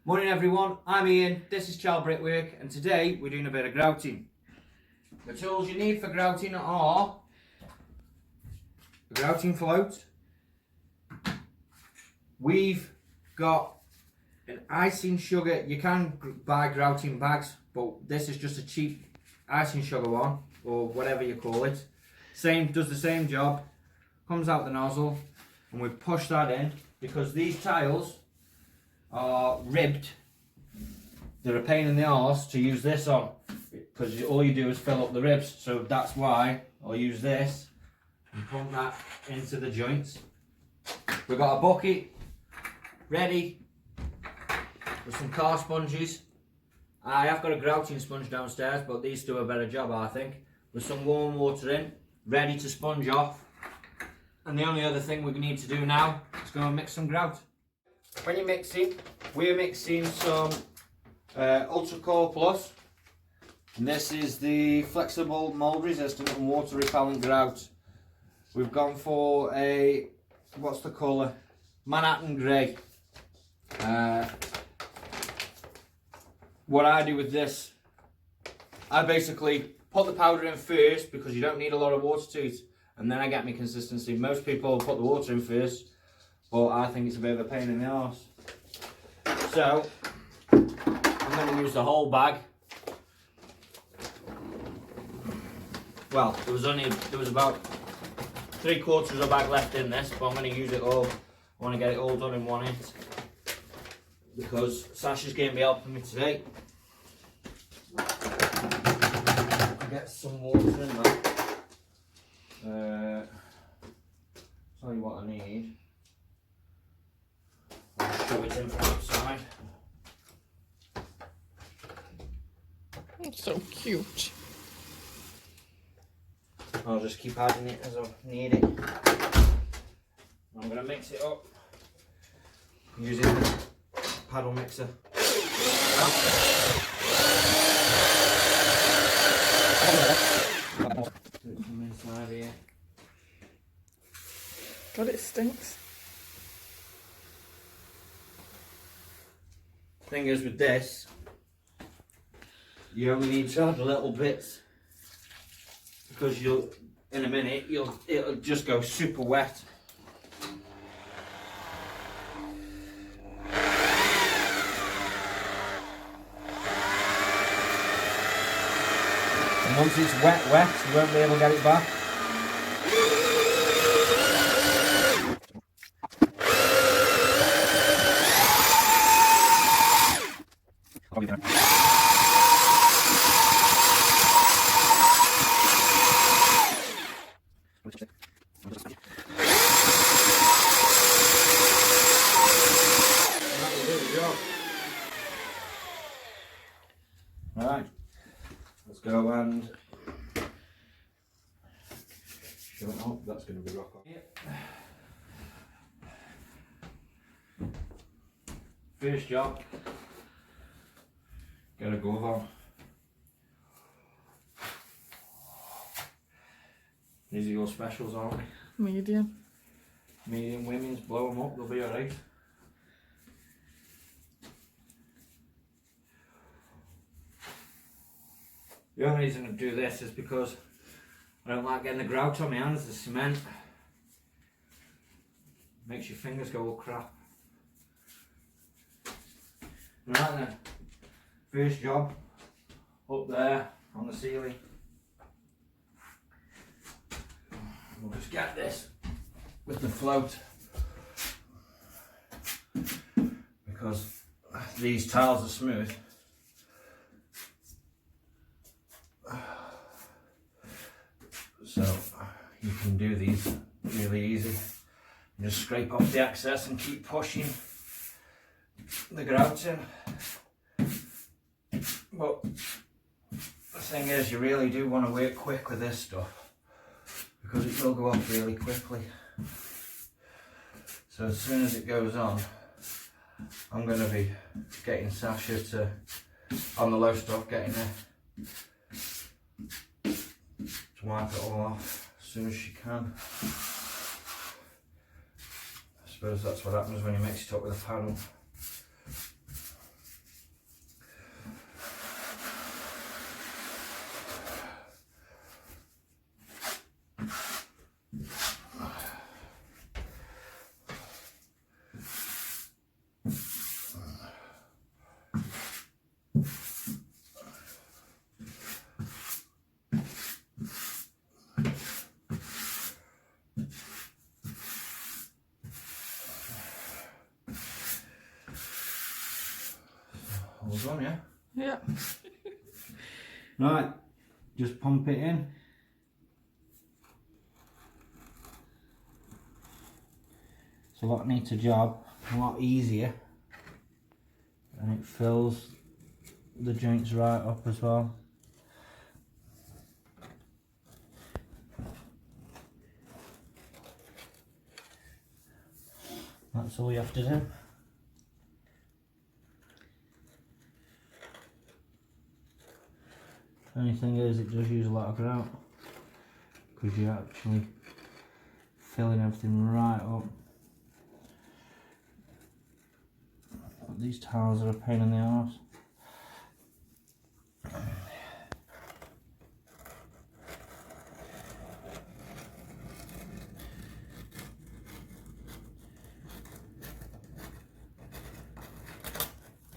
Morning everyone, I'm Ian, this is Child Brickwork, and today we're doing a bit of grouting. The tools you need for grouting are the grouting float. We've got an icing sugar. You can buy grouting bags, but this is just a cheap icing sugar one, or whatever you call it. Does the same job, comes out the nozzle, and we push that in because these tiles are ribbed. They're a pain in the arse to use this on because all you do is fill up the ribs, so that's why I'll use this and pump that into the joints. We've got a bucket ready with some car sponges. I have got a grouting sponge downstairs, but these do a better job, I think, with some warm water in, ready to sponge off. And the only other thing we need to do now is go and mix some grout. When you're mixing, we're mixing some Ultra Core Plus, and this is the flexible, mold resistant and water repellent grout. We've gone for a, what's the colour? Manhattan Grey. What I do with this, I basically put the powder in first because you don't need a lot of water to it, and then I get my consistency. Most people put the water in first, but I think it's a bit of a pain in the arse. So I'm going to use the whole bag. Well, there was about 3/4 of a bag left in this, but I'm going to use it all. I want to get it all done in one hit because Sasha's going to be helping me today. Get some water in there. Tell you what I need. I'll shove it in from outside. It's so cute. I'll just keep adding it as I need it. I'm going to mix it up using the paddle mixer. Do it from inside here. God, it stinks. Thing is with this, you only need to add little bits because in a minute it'll just go super wet. And once it's wet, you won't be able to get it back. Right, let's go and show it up. That's going to be rock on. First job, get a glove on. These are your specials, aren't they? Medium. Medium women's, blow them up, they'll be alright. The only reason I do this is because I don't like getting the grout on my hands, the cement. Makes your fingers go all crap. Right then, first job, up there on the ceiling. We'll just get this with the float because these tiles are smooth. So you can do these really easy. You just scrape off the excess and keep pushing the grout in. But the thing is, you really do want to work quick with this stuff because it will go off really quickly. So as soon as it goes on, I'm going to be getting Sasha to, on the low stuff, getting her to wipe it all off as soon as she can. I suppose that's what happens when you mix it up with a paddle. All done, yeah? Yeah. Right, just pump it in. It's a lot neater job, a lot easier, and it fills the joints right up as well. That's all you have to do. Only thing is, it does use a lot of grout because you're actually filling everything right up. But these tiles are a pain in the arse.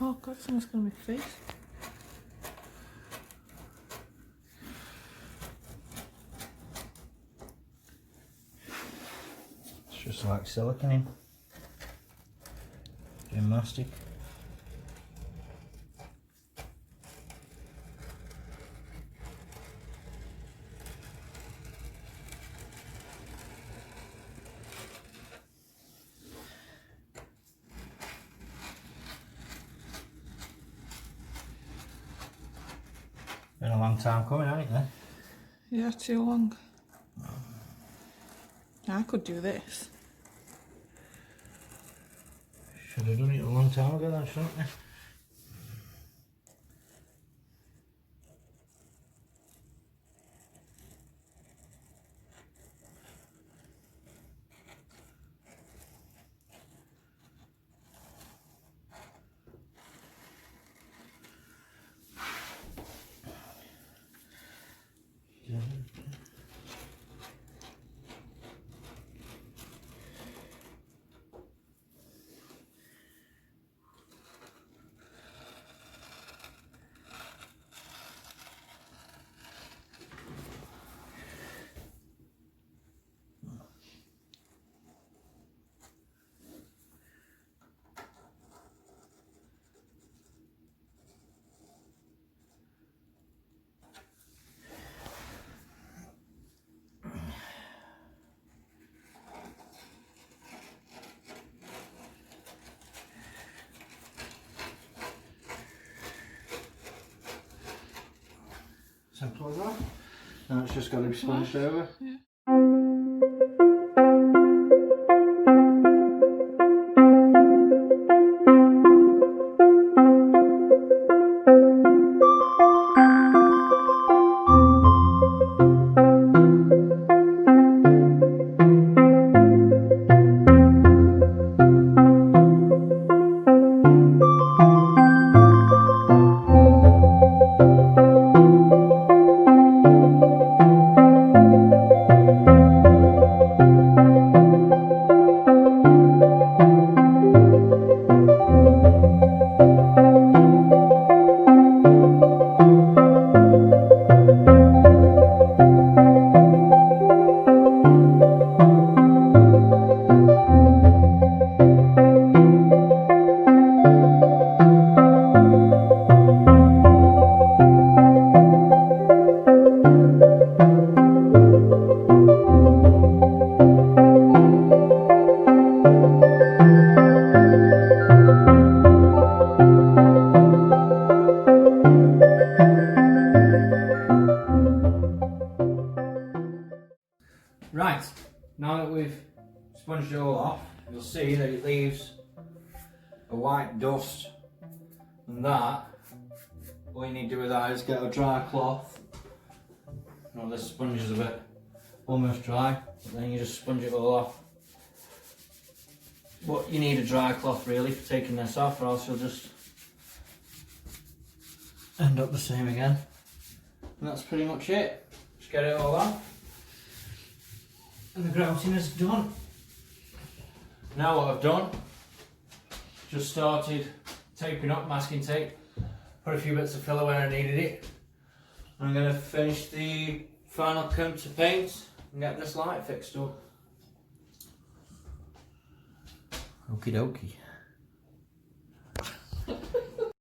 Oh God, someone's got my face. It's just like siliconing, doing mastic. Been a long time coming, hasn't it? Yeah, too long. I could do this. Should have done it a long time ago then, shouldn't I? Simple as that. Now it's just got to be sponged over. Yeah. Right, now that we've sponged it all off, you'll see that it leaves a white dust, and that, all you need to do with that is get a dry cloth. Well, this sponge is a bit almost dry, but then you just sponge it all off. But you need a dry cloth really for taking this off, or else you'll just end up the same again. And that's pretty much it. Just get it all off. And the grouting is done. Now what I've done, just started taping up, masking tape, put a few bits of filler where I needed it. I'm going to finish the final coat of paint and get this light fixed up. Okie dokie.